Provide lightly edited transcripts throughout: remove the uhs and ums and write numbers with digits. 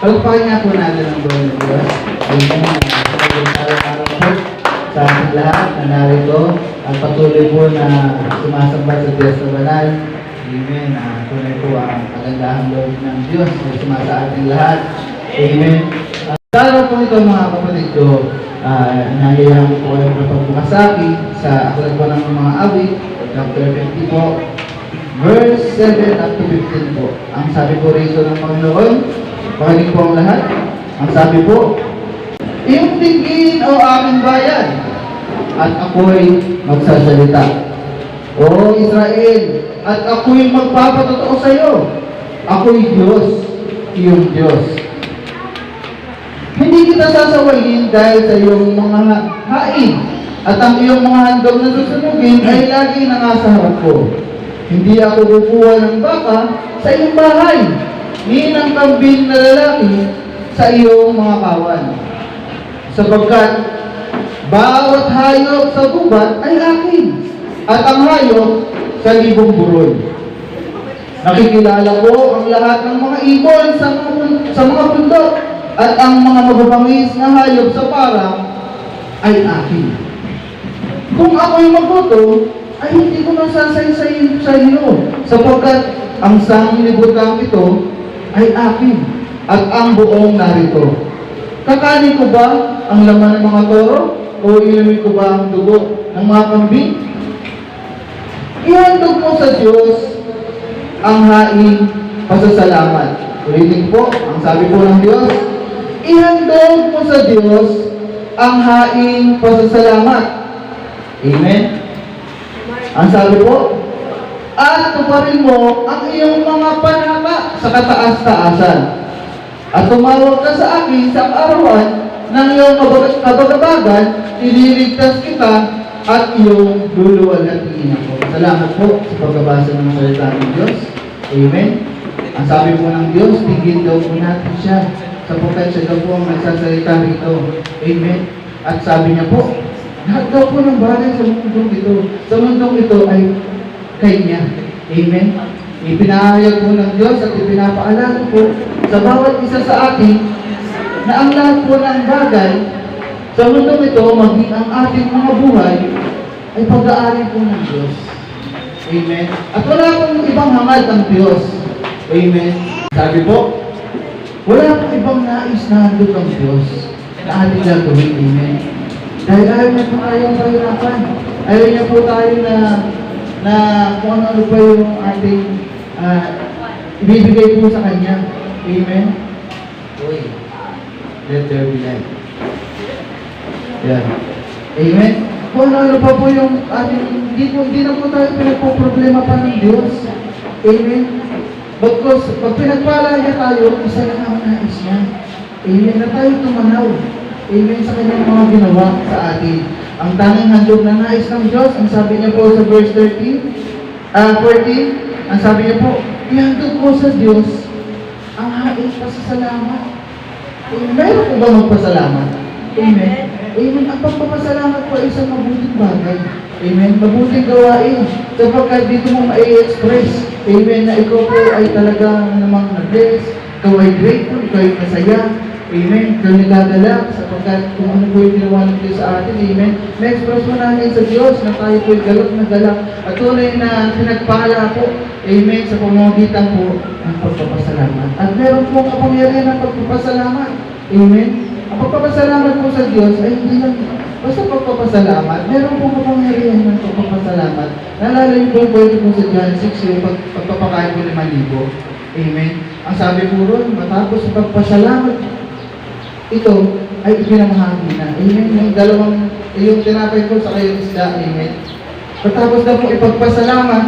Pagpapakin nga po natin ang buhay ng Diyos. Amen. Araw-araw po sa ating lahat na narito at patuloy po na sumasamba sa Diyos na banal. Amen. Tunay po ang kagandahan loob ng Diyos na sumasa ating lahat. Amen. Sa araw po ito mga kapatid ko, nangyayahan ko po kayo na pagbukasaki sa aklat po ng mga awit, chapter 50 po, verse 7 up to 15 po. Ang sabi po rito ng Panginoon, pakinig po ang lahat. Ang sabi po, iyong tingin o aming bayan, at ako'y magsasalita. O Israel, at ako'y magpapatotoo sa iyo. Ako'y Diyos, iyong Diyos. Hindi kita sasawayin dahil sa iyong mga hain, at ang iyong mga handog na susunugin ay lagi na nga sa harap ko. Hindi ako kukuha ng baka sa iyong bahay, ni ng kambing na lalaki sa iyong mga kawan. Sapagkat bawat hayop sa gubat ay akin, at ang hayop sa libong burol. Nakikilala ko ang lahat ng mga ibon sa mga bundok, at ang mga mababangis na hayop sa parang ay akin. Kung ako'y magutom, ay hindi ko nasasaysayin sa iyo, sapagkat ang sanglibutang ito ay akin, at ang buong narito. Kakanin ko ba ang laman ng mga toro, o inumin ko ba ang dugo ng mga kambing? Ihandog mo sa Diyos ang haing pasasalamat. Ulitin po, ang sabi po ng Diyos, ihandog mo sa Diyos ang haing pasasalamat. Amen? Ang sabi po, at tuparin mo ang iyong mga panaka sa kataas-taasan. At tumawag ka sa akin sa arawan ng iyong kabagabagan, ililigtas kita at iyong luluwalhatiin ako. Salamat po sa pagbabasa ng salita ng Diyos. Amen. Ang sabi po ng Diyos, tigil daw po natin siya sapagkat siya daw po ang nagsasalita rito. Amen. At sabi niya po, lahat daw po ng bagay sa mundong ito. Sa mundong ito ay kay niya. Amen. Ipinahayag po ng Diyos at ipinapaalala po sa bawat isa sa atin na ang lahat po ng bagay sa mundong ito, maging ang ating mga buhay, ay pag-aari po ng Diyos. Amen. At wala pong ibang hangad ang Diyos. Amen. Sabi po, wala pong ibang nais na handog ang Diyos na ating gagawin. Amen. Dahil ayaw niya po tayong pahirapan. Ayaw niya po tayo na kung ano pa yung ating ibibigay po sa Kanya. Amen. Uy, let there be light. Yan. Amen. Kung ano pa po yung ating, hindi na po tayo pinagpo-problema pa ng Diyos. Amen. Because pag pinagpala niya tayo, isa lang ang nais niya. Amen. Na tayo tumanaw. Amen sa kanyang mga ginawa sa atin. Ang tanging handog na nais ng Diyos, ang sabi niya po sa verse 14, ang sabi niya po, ihandog po sa Diyos ang haing pasasalamat. Mayroon po ba magpasalamat? Amen. Amen. Ang pagpapasalamat po ay isang mabuting bagay. Amen. Mabuting gawain. Sapagkat dito mo ma-express. Amen. Na ikaw po ay talagang namang nag-bless. Ikaw ay grateful. Ikaw ay masaya. Amen. Ikaw ay nagdadala. Sapagkat kung ano po yung ginawa ng Diyos sa atin. Amen. Na-express mo natin sa Diyos na tayo po ay galak na galak. At tunay na pinagpala po. Amen. Sa pamamagitan po ng pagpapasalamat. At meron po ang kapangyarihan ng pagpapasalamat. Amen. Ang pagpapasalamat po sa Diyos ay hindi lang basta pagpapasalamat. Meron po kapangyarihan ng pagpapasalamat. Naalala yung pwede po sa John 6 yung pagpapakain po 5,000. Amen. Ang sabi po ron, matapos sa pagpasalamat, ito ay ipinamahagi na. Amen. Yung tinapay ko sa kayong isda. Amen. Matapos na po ipagpasalamat,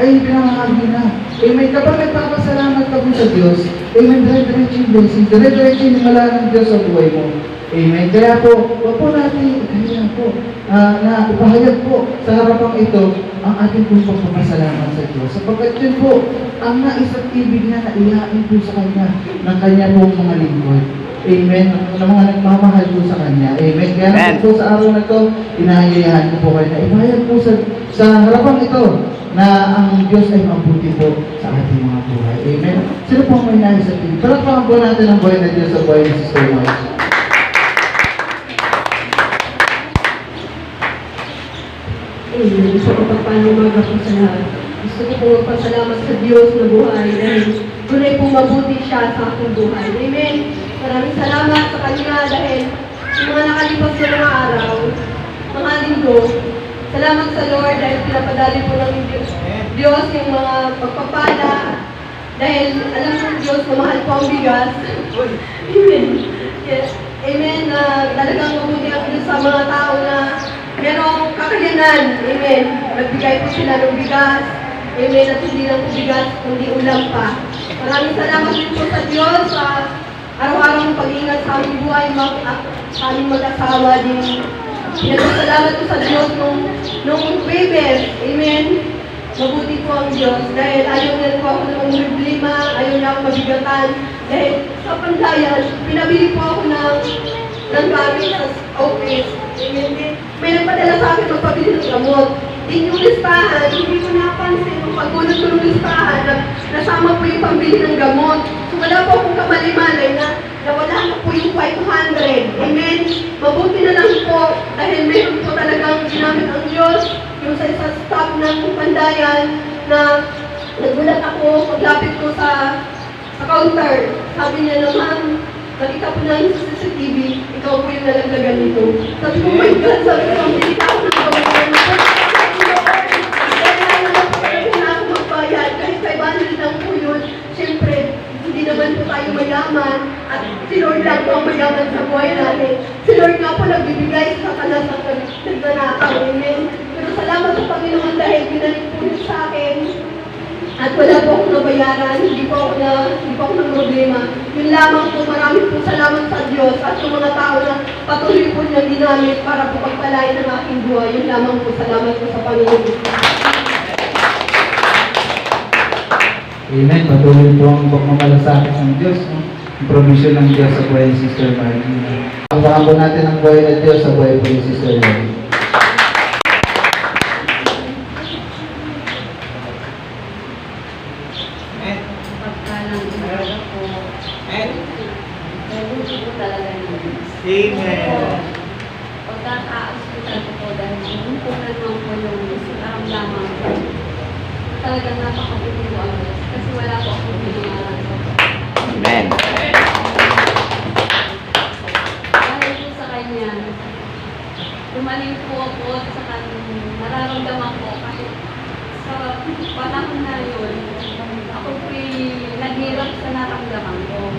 ay pinamahagi na. Amen. Kapag nagpapasalamat ka po sa Diyos, amen, dire-diretso yung blessing, dire-diretso yung himala ng Diyos sa buhay mo. Amen. Kaya po, wag po natin, kaya po, na ipahayag po sa harapang ito ang ating pong pagpapasalamat sa Diyos. Sapagkat yun po, ang nais at ibig na naihain po sa Kanya ng Kanya pong mga lingkod. Amen. Ng mga nagmamahal po sa Kanya. Amen. Kaya naman po sa araw na ito, inahayahan ko po kayo na ipahayag po sa harapang ito na ang Diyos ay mabuti po sa ating mga buhay. Amen. Sino po ang may nais sa tingin? Palakpakan po natin ang buhay ng Diyos sa buhay ni Sister Marge. Amen. Gusto ko pagpanumaga po sa lahat. Gusto ko po magpasalamat sa Diyos na buhay dahil tunay pong mabuti siya sa aking buhay. Amen. Maraming salamat sa Kanya dahil yung mga nakalipas na mga araw, mga linggo, salamat sa Lord dahil pinapadali po ng Diyos yung mga pagpapala dahil alam mo Diyos na mahal po ang bigas. Amen. Yes. Amen. Na talagang mabuti ang Diyos sa mga tao na merong kakayanan. Amen. Nagbigay po sila ng bigas. Amen. At hindi lang po bigas, kundi ulam pa. Maraming salamat din po sa Diyos sa araw-araw pag-ingat sa aming buhay, sa aming mag-asawa din. Pinagpasalamat ko sa Diyos nung babies. Amen. Mabuti po ang Diyos dahil ayaw niya po ako ng problema, ayaw niya ako mabigatan. Dahil sa pandayan, pinabili po ako ng gamit sa office. Amen. May nagpadala sa akin magpabili ng gamot. Din yung listahan, hindi ko napansin nung paggulat ko ng listahan na nasama po yung pambili ng gamot. So wala po akong kamali-malay na wala na po yung 500. Amen. Mabuti na lang po dahil meron po talagang ginamit ang Diyos yung sa isang staff ng pandayan na nagulat ako paglapit ko sa counter. Sabi niya naman, nakita po na yung CCTV, ikaw po yung nalaglagan nito. Sabi ko, oh my God, sabi ko, hindi ka ako ng gawin. Dahil na ako magbayad, kahit 500 lang po yun. Siyempre, hindi naman po tayo mayaman at si Lord lang po ang mayaman sa buhay natin. Si Lord nga po nagbibigay sa kanas ng nagnanakaw. Amen. Pero salamat sa Panginoon dahil binalik po niyo sa akin. At wala po akong nabayaran, hindi po ako ng problema. Yun lamang po, maraming po salamat sa Diyos at sa mga tao na patuloy po niya ginamit para po pagpalain ng aking buhay. Yun lamang po, salamat po sa Panginoon. Amen. Patuloy po ang pagmamalasakit ng Diyos. Ang provision ng Diyos sa buhay ni Sister Margie. Pagpakan po natin ang buhay ng Diyos sa buhay po ni Sister Margie. Amen. Pagkaka-hospital ko po dahil lumpunan mo po yung lamang ko. Talagang napakabuti po ang Diyos kasi wala po akong pinangalan ko. Amen. Dahil po sa Kanya, lumaling po ako sa kanyang nararamdaman ko kasi sa panahon na yun, ako po'y naghirap sa naramdaman ko.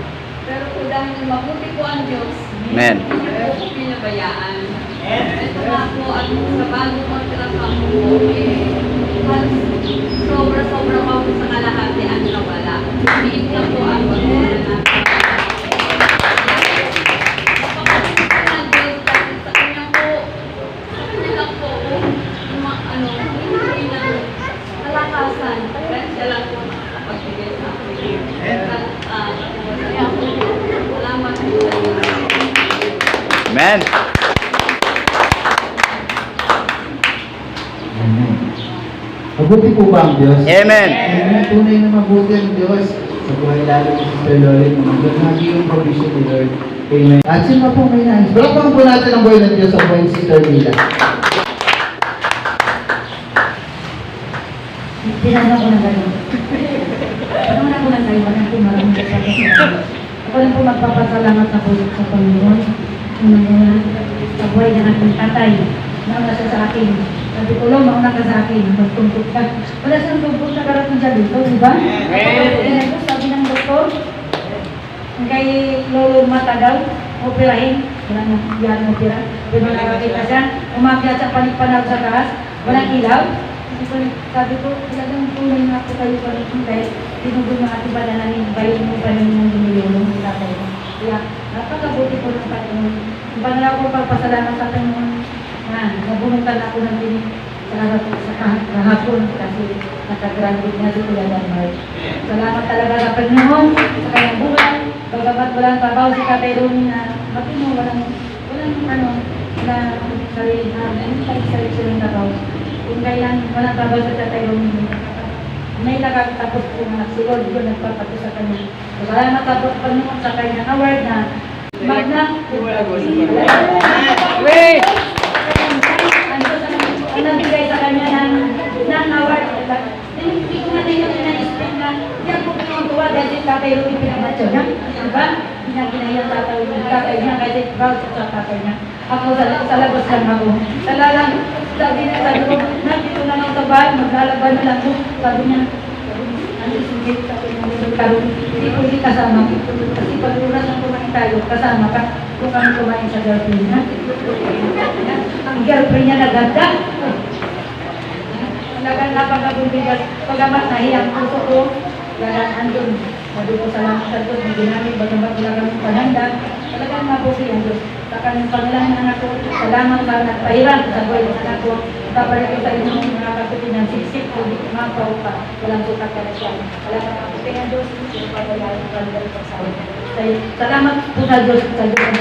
Pero po dahil mabuti po ang Diyos, Amen. hindi po ko pinabayaan. Ito nga po at sa bagong kontrata ko, halos sobra-sobra pa po sa kalahati ang nawala. Liit na po ang pagmula natin. Napakabuti po ng Diyos kasi sa kanya po, sa kanya lang po hindi ng kalakasan. Dahil siya lang po nakapagbigay sa akin. Kaya po, salamat po sa inyo. Amen. Amen. Mabuti po ba ang Diyos? Amen. Amen. Tunay na mabuti ang Diyos sa buhay lalo ni Sister Lolit. Magbahagi yung provision ni Lord. Amen. At sino po may nais? Balakpakan po natin ang buhay ng Diyos sa buhay ni Sister Mila. Tinanong ko na gano'n. Tinanong ko na tayo, walang po maraming kapatid. Ako lang po magpapasalamat na po sa Panginoon. Unang-una, sa buhay ng aking tatay. Nauna siya sa akin. Sabi ko lang, mauna ka sa akin. Magtungkot ka. Wala siyang tungkot na karating siya dito, di ba? Sabi ng doktor, kay Lolo matagal, operahin. Wala nang yan opera. Pero nakakita siya, umakyat sa panig-panag sa taas, walang ilaw. Sabi ko, talagang tulong na ako kayo pa rin dahil tinugod ng ating banananin, bayan mo pa rin ng dumilulong ng tatay ko. Kaya, napakabuti po ng Panginoon. Kung paano ako pagpasalamat sa Panginoon na nabunutan ako ng tinig sa kahapon kasi nakagraduate na si Kuya Danmar. Salamat talaga sa Panginoon sa kanyang buhay. Bagamat walang trabaho si Tatay Ronnie na matino, walang na sarili na sarili ng trabaho. Kung kailan walang trabaho sa Tatay Romeo, may nakatapos po na nagsulod yun, nagpapatid sa kanya. Salamat sa Panginoon sa kanyang award na magna. Wait! Ang nagbigay sa kanya ng award. Hindi ko natin yung na-explain na hindi ako pinagawa dahil si Tatay Romeo pinamacho niya. Diba? Hindi niya ginayang tatay niya kasi proud sa tatay niya. Ako sa labas lang ako. Sabi ko, nandito na lang sa bahay, maglalaban na lang ako. Sabi niya, ano isingit sa pinagulog karoon, hindi ko hindi kasama. Kasi pag oras ng kumain tayo, kasama ka kung kami kumain sa girlfriend niya. Ang girlfriend niya naganda. Talagang napakabubigas. Pagamat nahiyang puso ko, kaya andun. Sabi ko salamat sa Diyos, hindi namin bagamat wala kami pananda. Talagang mabuti ang Diyos. Sa kanyang pangalan ng anak ko, salamat sa nagpahiram sa buhay ng anak ko. Babalik ko sa inyong mga kapatid ng siksik ko, hindi kumapaw pa. Walang sukat ka na siya. Salamat ang puti ng Diyos. Salamat po sa Diyos. Sa Diyos.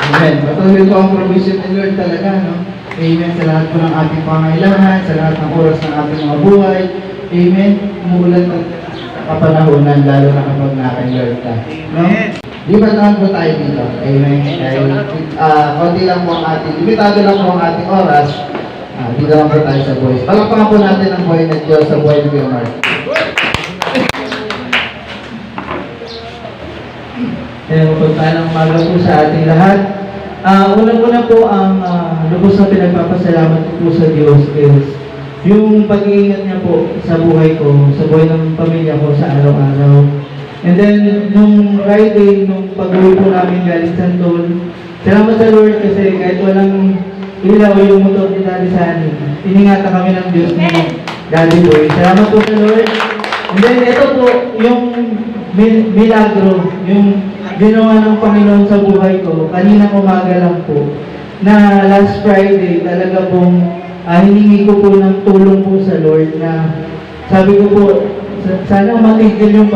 Amen. Patuloy po ang provision ni Lord talaga, no? Amen. Sa lahat po ng ating pangailangan, sa lahat ng oras ng ating mga buhay. Amen. Umuulan ng kapanahonan, lalo na kapag naka-Lord ka. No? Di ba naman po tayo dito? Amen. Dahil konti lang po ang ating, limitado lang po ang ating oras. Dito lang po tayo sa voice. Palakpakan po natin ang buhay ng Diyos sa buhay ni Kuya Mark. Kaya mapagpalang umaga po sa ating lahat. Unang-una po ang lubos na pinagpapasalamat ko po sa Diyos is yung pag-iingat niya po sa buhay ko, sa buhay ng pamilya ko sa araw-araw. And then, nung Friday, nung pag-uwi po namin galing Santol, salamat sa Lord kasi kahit walang ilaw yung motor ni Daddy Sunny, iningatan kami ng Diyos ni Daddy Boy. Salamat po sa Lord. And then, ito po, yung milagro, yung ginawa ng Panginoon sa buhay ko, kanina umaga lang po, na last Friday, talaga pong hiningi ko po ng tulong po sa Lord na sabi ko po, sana matigil yung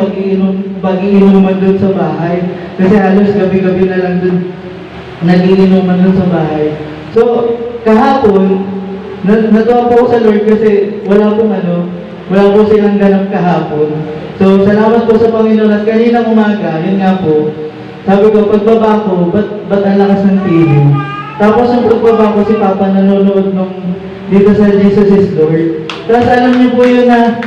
pag-iinuman doon sa bahay. Kasi halos gabi-gabi na lang doon nagiinuman doon sa bahay. So, kahapon, natuwa po ako sa Lord kasi wala po silang ganap kahapon. So, salamat po sa Panginoon at kanina umaga, yun nga po, sabi ko, pagbaba ko, ba't ang lakas ng TV? Tapos yung pagbaba ko, si Papa nanonood dito sa Jesus is Lord. Tapos alam niyo po yun na,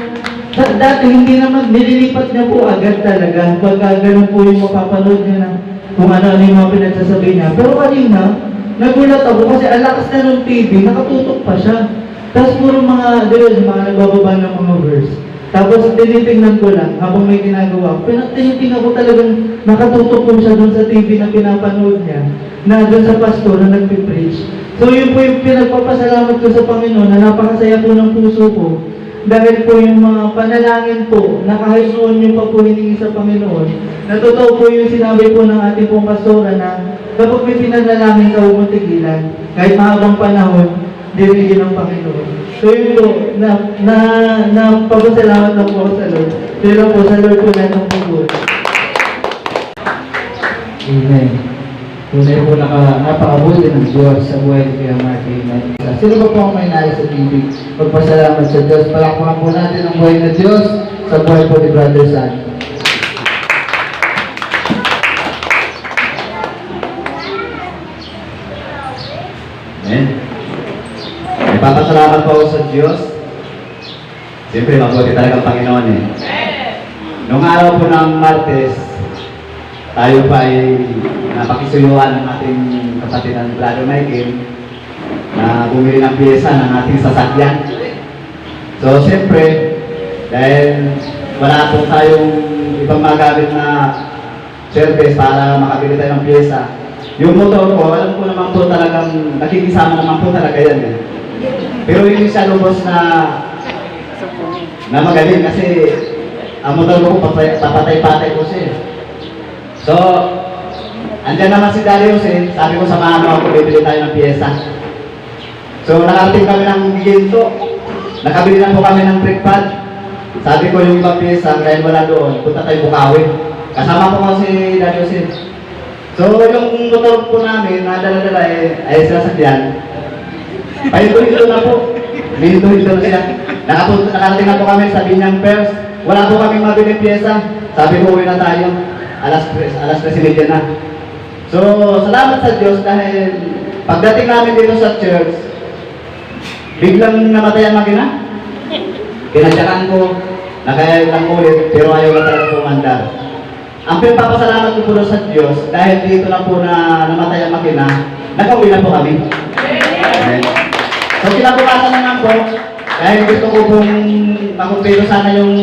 dati hindi naman, nililipat niya po agad talaga. Pagka ganun po yung mapapanood niya na kung ano-ano yung mga pinagsasabi niya. Pero kanina, nagulat ako kasi ang lakas na ng TV, nakatutok pa siya. Tapos puro mga nagbababa ng mga verse. Tapos tinitingnan ko lang habang may ginagawa. Tinitingnan ko talagang nakatutok po siya doon sa TV na pinapanood niya, na doon sa pastor na nagpipreach. So yun po yung pinagpapasalamat ko sa Panginoon na napakasaya po ng puso ko. Dahil po yung mga panalangin po, na kahit noon yung pa po hiningi sa Panginoon, natotoo po yung sinabi po ng ating pong pastora na kapag may pinanalangin ka, huwag mong tigilan. Kahit mahabang panahon, dirigin ng Panginoon. So yun po, pagpasalamat lang po ako sa Lord. Pero po sa Lord po na itong pagod. Amen. Tunay po napakabuti ng Diyos sa buhay ni Kuya Mark. Amen. Sino ba po ang may nais sa TV? Magpasalamat sa Diyos. Palakpakan po natin ang buhay ng Diyos sa buhay po ni Brother Sunny. Amen. Ipapasalamat po ako sa Diyos. Siyempre, mabuti talaga ang Panginoon eh. Noong araw po ng Martes, tayo pa ay napakisuyuan ng ating kapatid ng Brother Michael na bumili ng pyesa ng ating sasakyan. So, siyempre, dahil wala po tayong ibang magamit na service para makabili tayo ng pyesa, yung motor ko, alam ko naman po talagang nakikisama naman po talaga yan eh. Pero hindi siya lubos na magaling kasi ang motor ko papatay-patay ko siya. So, andyan naman si Daddy Jose, sabi ko samahan mo ako, bibili tayo ng pyesa. So, nakarating kami ng ginto, nakabili na po kami ng brake pad. Sabi ko yung ibang pyesa, dahil wala doon, punta tayo Bukawi. Kasama ko kasi Daddy Jose. So, yung motor po namin na dala-dala ay sasakyan, Pahinto-hinto na po. Hinto-hinto na siya. Nakarating na po kami sa Binyang Pers. Wala po kaming mabiling pyesa. Sabi ko, uwi na tayo. Alas 3:30 na. So, salamat sa Diyos dahil pagdating namin dito sa church, biglang namatay ang makina. Pinadyakan ko, nakaya lang ulit, pero ayaw na talaga pumandar. Ang pinapasalamat ko po sa Diyos, dahil dito lang po na namatay ang makina, nakauwi na po kami. Amen. So kinabukasan naman po, dahil gusto ko pong makumpleto sana yung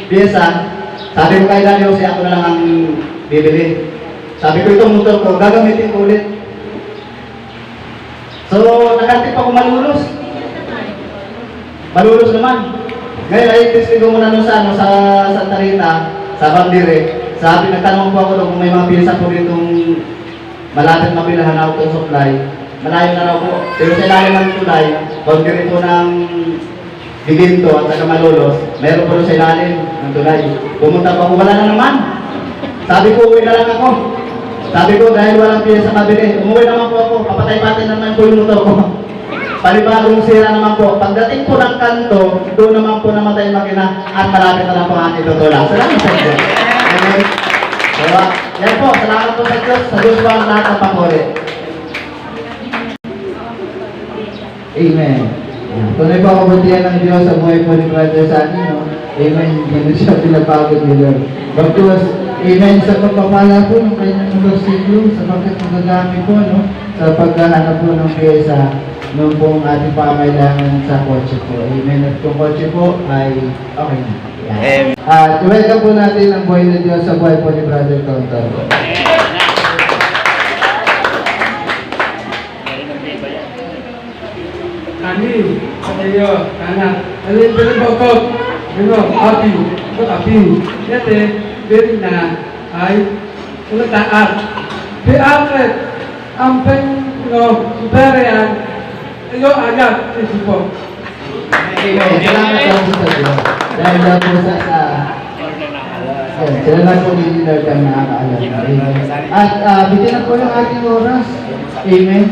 pyesa, sabi ko kay Daddy Jose, ako na lang ang bibili. Sabi ko itong motor ko, gagamitin ko ulit. So nakarating pa ko malulos. Malulos naman. Ngayon ay testing ko muna sa Santa Rita, sa Bandire. Sabi, nagtanong po ako doon kung may mga pyesa po ditong malapit mapilahan auto supply. Malayo na raw po. Pero sa ilalim ng tulay, boundary po ng Biginto at saka Malolos, meron po doon sa ilalim ng tulay. Pumunta po ako, wala na naman. Sabi ko, uwi na lang ako. Sabi ko, dahil walang pyesa mabili, umuwi naman po ako. Papatay-patay naman po yung motor ko. Palibagong sira naman po. Pagdating po ng kanto, doon naman po namatay yung makina at malapit na lang po ang ating tutulak. Salamat sa Diyos. Amen. So, yan po. Salamat po sa Diyos. Sa Diyos po ang lahat ng papuri. Amen. Tunay pa kabutihan ng Diyos sa buhay po ni Brother Sunny, no? Amen. Ganun siya pinapagod ni Lord. Bagkus, amen, sa pagpapala po ng kanyang motorsiklo, sapagkat magagamit po, no? Sa paghahanap po ng pyesa, noon po ang ating pangailangan sa kotse po. Amen. At kung kotse po ay okay na. Yan. At welcome po natin ang buhay ng Diyos sa buhay po ni Brother Tonton. Kami, kayo, anak, alin pinabagkot, api, api, yate, very na, ay, taat. Di atlet, ang berian, iyo agad, ito po. Amen. Salamat lang po sa Diyos. Dahil lang po sila lang po ni Lord ang nakakaalam. Amen. At bitin na po yung ating oras. Amen.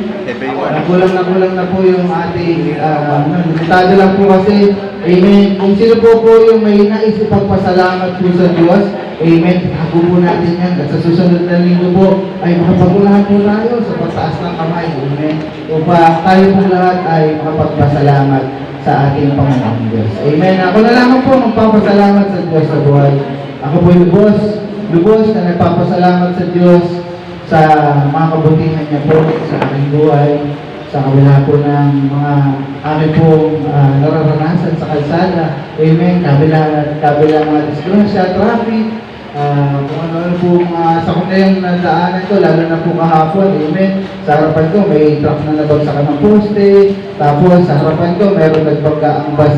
Nakulang na po yung ating limitado lang po kasi. Amen. Kung sino po yung may nais ipagpasalamat po sa Diyos, amen. Hago po natin yan. At sa susunod na linggo po ay makapagulahan po tayo sa pagtaas ng kamay. Amen. Upang tayo po lahat ay makapagpasalamat sa ating Panginoong Diyos. Amen. Ako na lamang po magpapasalamat sa Diyos sa buhay. Ako po yung lubos na nagpapasalamat sa Diyos sa mga kabutihan niya po sa aking buhay, sa kabila po ng mga aking pong nararanasan sa kalsada. Amen. Kabila mga disgrasya, traffic, kung ano po sa kundayang nadaanan ko, lalo na po kahapon. Amen. Sa harapan ko, may truck na nabagsakan ng poste. Tapos sa harapan ko, meron nagbagka ang bus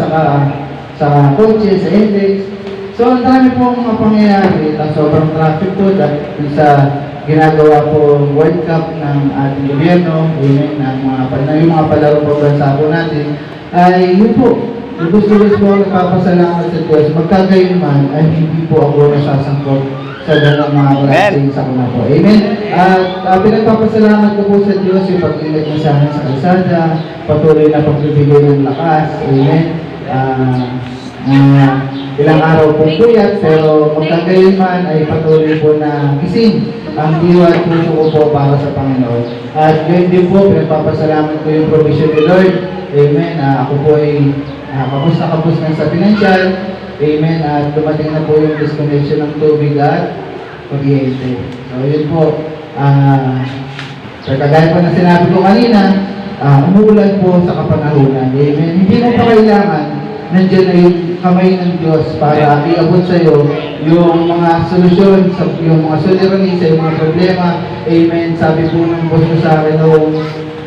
sa kotse, sa index. So, ang dami pong mga pangyayari. Sobrang traffic po dahil sa ginagawa po World Cup ng ating gobyerno, amen, yung mga palaro po bansa po natin, ay yun po, lubos-lubos po nagpapasalamat sa Diyos. Magkagayon man, ay hindi po ako nasasangkot sa ganang mga klaseng sakuna po. Amen. At pinagpapasalamat ko po sa Diyos yung pag-ingat niya sa akin sa kalsada, patuloy na pagbibigay ng lakas. Amen. Ilang araw pong puyat, pero magkagayon man ay patuloy po na gising ang diwa at puso ko po para sa Panginoon. At yun din po, pinagpapasalamat ko yung provision ni Lord. Amen. Ako po ay kapos na kapos na sa financial. Amen. At dumating na po yung disconnection ng tubig at kuryente. So yun po. Kagaya po na sinabi ko kanina, umuulan po sa kapanahunan. Amen. Hindi mo pa kailangan nandiyan na yung kamay ng Diyos para iabot sa iyo yung mga solusyon, yung mga suliranin sa yung mga problema. Amen. Sabi po ng boss ko sa akin noong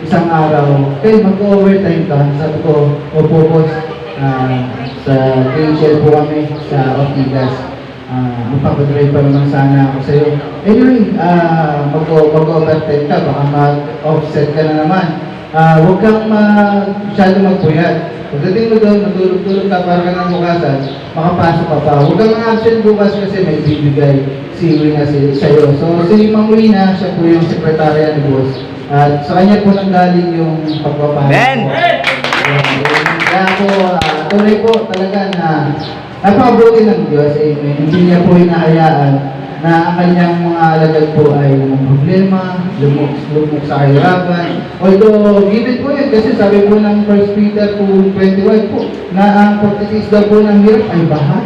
isang araw, okay, mag-overtime ka. Sabi ko, opo boss, sa DHL po kami sa Ortigas. Magpapadrive pa naman sana ako sa iyo. Anyway, mag-overtime ka, baka mag-offset ka na naman. Huwag kang masyado magpuyat. Pagdating mo doon, natulog-tulog ka para ka ng bukasan, makapasok ka pa. Huwag kang absent bukas kasi may bibigay si Wina sa'yo. So, si Ma'am Wina, siya po yung sekretarya ni Boss. At sa kanya po nanggaling yung pagpapala. Amen! Kaya po, tuloy po talaga na napakabuti ng Diyos. Amen. Hindi niya po hinahayaan na ang kanyang mga alagad po ay ng problema, lumok sa kahirapan. Although, given po yun, kasi sabi po ng 1 Peter 2:21 po, na ang pagtitiis daw po ng hirap ay bahag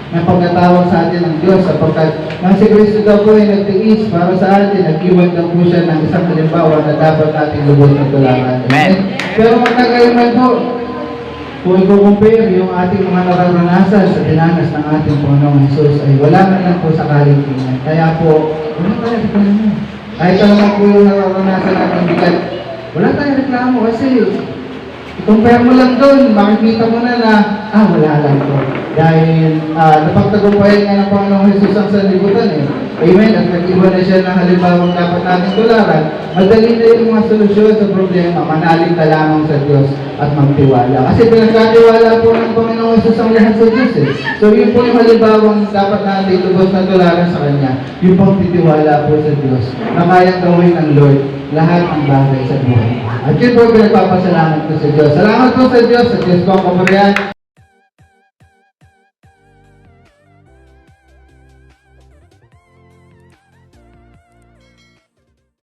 na pagkatawag sa atin ng Diyos sapagkat nang si Kristo daw po ay nagtiis para sa atin, nag-iwan daw po siya ng isang halimbawa na dapat natin lubos na tularan. Amen. Pero magkagayman po, kung i-compare yung ating mga nararanasan sa dinanas ng ating Panginoong Jesus ay wala man lang po sa kaligtingan. Kaya po, wala tayong reklamo. Kahit naman po yung nararanasan natin bigat, wala tayong reklamo kasi i-compare mo lang doon, makikita mo na wala lang to. Dahil napagtagumpayan nga ng Panginoong Jesus ang sanlibutan eh. Amen. At nag-iwan na siya ng halimbawang dapat natin tularan. Madali na yung mga solusyon sa problema. Manalig ka lamang sa Diyos at magtiwala. Kasi pinagkatiwala po ng Panginoong Jesus ang lahat sa Diyos eh. So yun po yung halimbawang dapat natin lubos na tularan sa Kanya. Yung pagtitiwala po sa Diyos na kayang gawin ng Lord lahat ng bagay sa buhay. At yun po pinagpapasalamat ko sa Diyos. Salamat po sa Diyos. Sa Diyos po ang kapurihan.